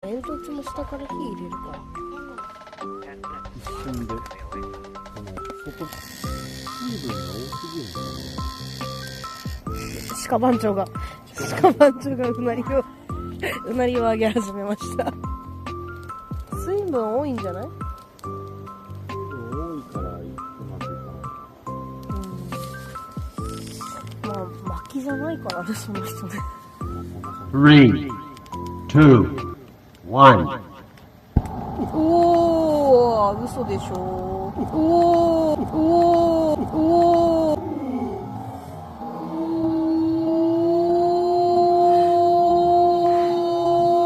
煙突も下から火入れるから。一瞬で、外、水分が多すぎるんだね。鹿番長がうなりを上げ始めました。水分多いんじゃない？水分多いからうまくいかない。まあ、薪じゃないからね、その人ね。3, 2, 1. おー、嘘でしょ。おー、